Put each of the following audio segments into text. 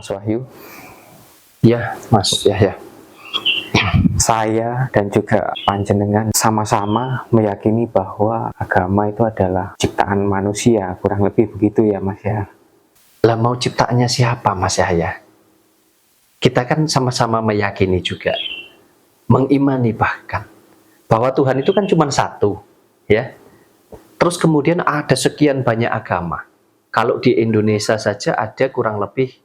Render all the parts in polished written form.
Mas Wahyu. Ya, Mas Yahya. Saya dan juga panjenengan sama-sama meyakini bahwa agama itu adalah ciptaan manusia, kurang lebih begitu ya Mas ya. Lah mau ciptaannya siapa Mas Yahya? Kita kan sama-sama meyakini juga, mengimani bahkan, bahwa Tuhan itu kan cuma satu, ya. Terus kemudian ada sekian banyak agama. Kalau di Indonesia saja ada kurang lebih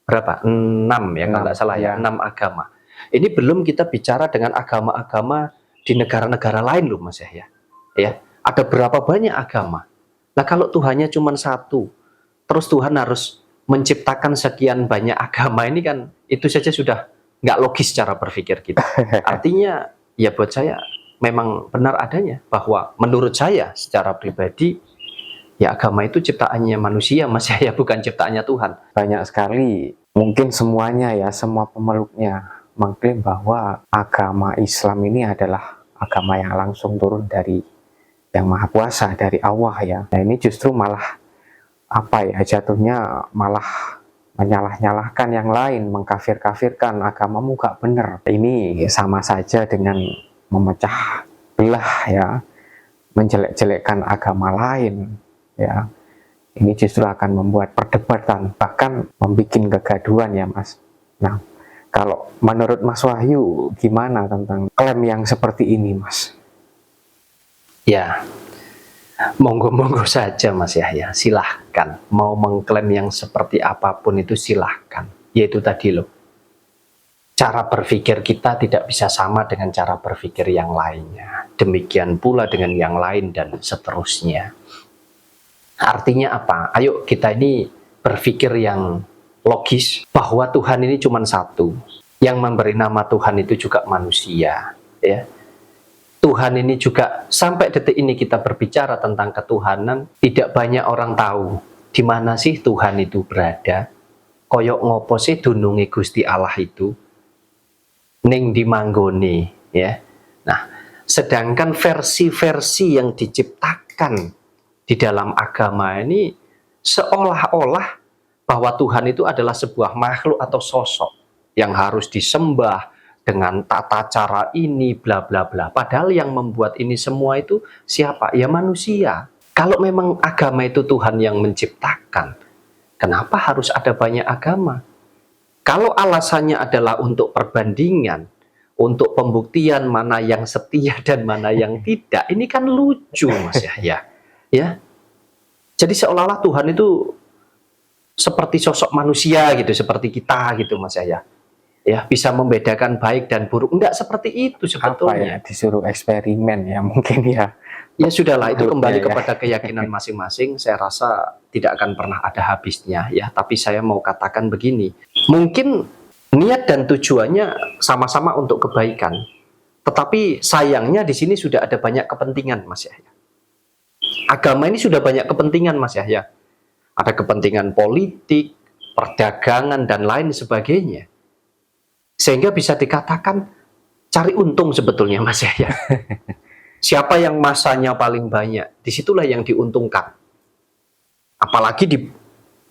berapa? 6 ya kalau nggak salah ya, 6 agama. Ini belum kita bicara dengan agama-agama di negara-negara lain loh Mas Yahya. Ya, ada berapa banyak agama. Nah kalau Tuhannya cuma satu, terus Tuhan harus menciptakan sekian banyak agama, ini kan itu saja sudah nggak logis cara berpikir kita. Artinya ya buat saya memang benar adanya bahwa menurut saya secara pribadi ya agama itu ciptaannya manusia Mas Yahya, bukan ciptaannya Tuhan. Banyak sekali, mungkin semuanya ya, semua pemeluknya mengklaim bahwa agama Islam ini adalah agama yang langsung turun dari Yang Maha Kuasa, dari Allah ya. Nah ini justru malah jatuhnya malah menyalah-nyalahkan yang lain, mengkafir-kafirkan, agamamu gak bener. Ini sama saja dengan memecah belah ya, menjelek-jelekkan agama lain ya. Ini justru akan membuat perdebatan, bahkan membuat kegaduhan ya Mas. Nah, kalau menurut Mas Wahyu gimana tentang klaim yang seperti ini Mas? Ya, monggo-monggo saja Mas Yahya, silahkan. Mau mengklaim yang seperti apapun itu silahkan. Yaitu tadi loh, cara berpikir kita tidak bisa sama dengan cara berpikir yang lainnya. Demikian pula dengan yang lain dan seterusnya. Artinya apa? Ayo kita ini berpikir yang logis bahwa Tuhan ini cuma satu. Yang memberi nama Tuhan itu juga manusia. Ya. Tuhan ini juga sampai detik ini kita berbicara tentang ketuhanan, tidak banyak orang tahu di mana sih Tuhan itu berada. Koyok ngopo sih dununge Gusti Allah itu ning dimanggoni ya. Nah, sedangkan versi-versi yang diciptakan di dalam agama ini seolah-olah bahwa Tuhan itu adalah sebuah makhluk atau sosok yang harus disembah dengan tata cara ini, bla bla bla. Padahal yang membuat ini semua itu siapa? Ya manusia. Kalau memang agama itu Tuhan yang menciptakan, kenapa harus ada banyak agama? Kalau alasannya adalah untuk perbandingan, untuk pembuktian mana yang setia dan mana yang tidak, ini kan lucu Mas Yahya. Ya. Jadi seolah-olah Tuhan itu seperti sosok manusia gitu, seperti kita gitu Mas Yahya. Ya, bisa membedakan baik dan buruk. Enggak seperti itu sebetulnya. Apa ya, disuruh eksperimen ya mungkin ya. Ya sudahlah, itu kembali kepada keyakinan masing-masing. Saya rasa tidak akan pernah ada habisnya ya. Tapi saya mau katakan begini, mungkin niat dan tujuannya sama-sama untuk kebaikan. Tetapi sayangnya di sini sudah ada banyak kepentingan Mas Yahya. Agama ini sudah banyak kepentingan Mas Yahya. Ada kepentingan politik, perdagangan dan lain sebagainya. Sehingga bisa dikatakan cari untung sebetulnya Mas Yahya. Siapa yang masanya paling banyak, disitulah yang diuntungkan. Apalagi di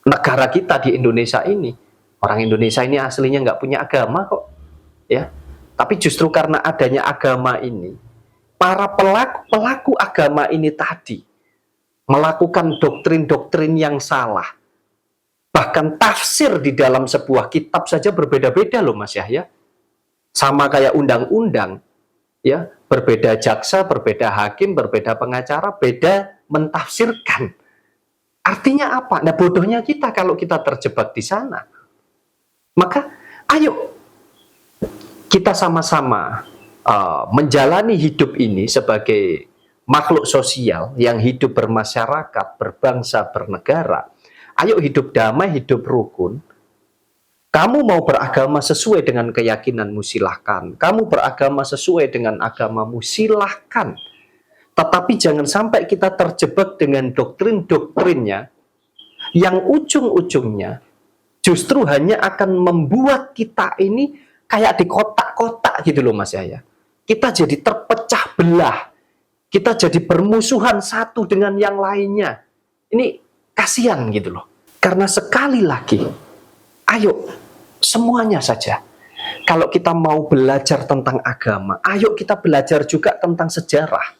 negara kita di Indonesia ini. Orang Indonesia ini aslinya nggak punya agama kok. Ya. Tapi justru karena adanya agama ini, para pelaku agama ini tadi melakukan doktrin-doktrin yang salah. Bahkan tafsir di dalam sebuah kitab saja berbeda-beda loh Mas Yahya. Sama kayak undang-undang, ya, berbeda jaksa, berbeda hakim, berbeda pengacara, beda mentafsirkan. Artinya apa? Nah bodohnya kita kalau kita terjebak di sana. Maka ayo kita sama-sama menjalani hidup ini sebagai makhluk sosial yang hidup bermasyarakat, berbangsa, bernegara. Ayo hidup damai, hidup rukun. Kamu mau beragama sesuai dengan keyakinanmu silahkan. Kamu beragama sesuai dengan agamamu silahkan. Tetapi jangan sampai kita terjebak dengan doktrin-doktrinnya yang ujung-ujungnya justru hanya akan membuat kita ini kayak di kotak-kotak gitu loh Mas Yahya. Kita jadi terpecah belah. Kita jadi bermusuhan satu dengan yang lainnya. Ini kasihan gitu loh. Karena sekali lagi, Ayo, semuanya saja. Kalau kita mau belajar tentang agama, ayo kita belajar juga tentang sejarah.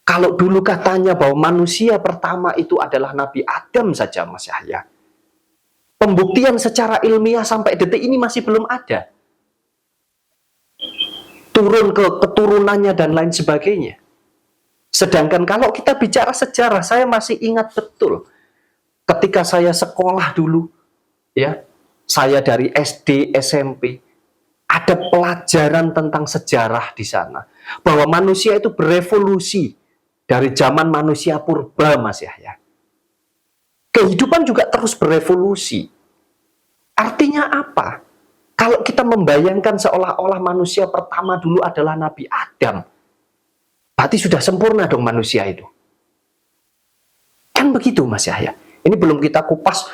Kalau dulu katanya bahwa manusia pertama itu adalah Nabi Adam saja, Mas Yahya. Pembuktian secara ilmiah sampai detik ini masih belum ada. Turun ke keturunannya dan lain sebagainya. Sedangkan kalau kita bicara sejarah, saya masih ingat betul ketika saya sekolah dulu, ya, saya dari SD, SMP, ada pelajaran tentang sejarah di sana, bahwa manusia itu berevolusi dari zaman manusia purba, Mas Yahya. Kehidupan juga terus berevolusi. Artinya apa? Kalau kita membayangkan seolah-olah manusia pertama dulu adalah Nabi Adam, berarti sudah sempurna dong manusia itu. Kan begitu, Mas Yahya. Ini belum kita kupas,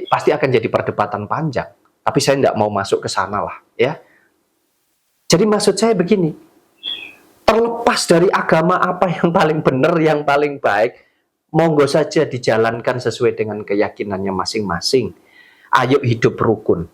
pasti akan jadi perdebatan panjang. Tapi saya tidak mau masuk ke sana lah, ya. Jadi maksud saya begini, terlepas dari agama apa yang paling benar, yang paling baik, monggo saja dijalankan sesuai dengan keyakinannya masing-masing. Ayo hidup rukun,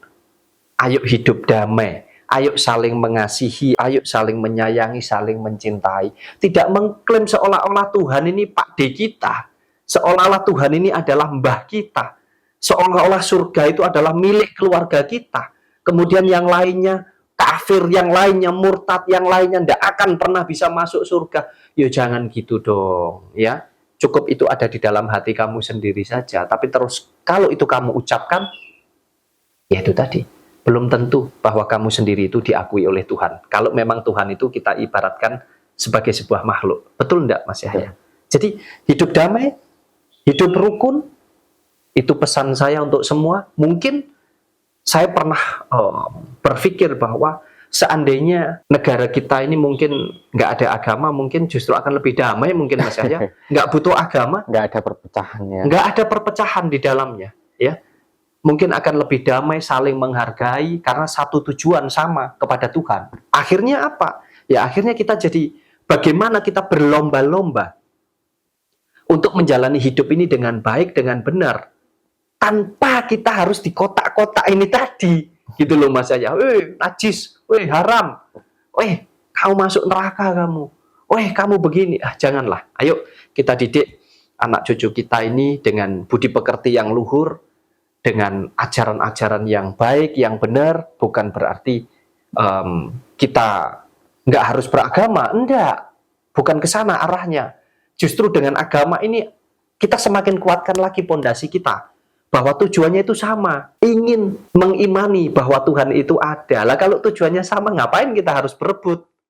ayo hidup damai, ayo saling mengasihi, ayo saling menyayangi, saling mencintai. Tidak mengklaim seolah-olah Tuhan ini Pak D kita, seolah-olah Tuhan ini adalah mbah kita, seolah-olah surga itu adalah milik keluarga kita. Kemudian yang lainnya kafir, yang lainnya murtad, yang lainnya tidak akan pernah bisa masuk surga. Ya jangan gitu dong, ya. Cukup itu ada di dalam hati kamu sendiri saja. Tapi terus kalau itu kamu ucapkan, ya itu tadi, belum tentu bahwa kamu sendiri itu diakui oleh Tuhan. Kalau memang Tuhan itu kita ibaratkan sebagai sebuah makhluk. Betul enggak, Mas Yahya? Jadi hidup damai, hidup rukun, itu pesan saya untuk semua. Mungkin saya pernah berpikir bahwa seandainya negara kita ini mungkin nggak ada agama, mungkin justru akan lebih damai mungkin, Mas Yahya. Nggak butuh agama, Nggak ada perpecahannya. nggak ada perpecahan di dalamnya, ya. Mungkin akan lebih damai, saling menghargai, karena satu tujuan sama kepada Tuhan. Akhirnya apa? Ya akhirnya kita jadi bagaimana kita berlomba-lomba untuk menjalani hidup ini dengan baik, dengan benar, tanpa kita harus di kotak-kotak ini tadi, gitu loh Mas Yahya. Najis, haram, kamu masuk neraka kamu, kamu begini. Janganlah. Ayo kita didik anak cucu kita ini dengan budi pekerti yang luhur, dengan ajaran-ajaran yang baik, yang benar. Bukan berarti kita nggak harus beragama, enggak. Bukan ke sana arahnya. Justru dengan agama ini kita semakin kuatkan lagi pondasi kita, bahwa tujuannya itu sama, ingin mengimani bahwa Tuhan itu ada. Lah kalau tujuannya sama, ngapain kita harus berebut?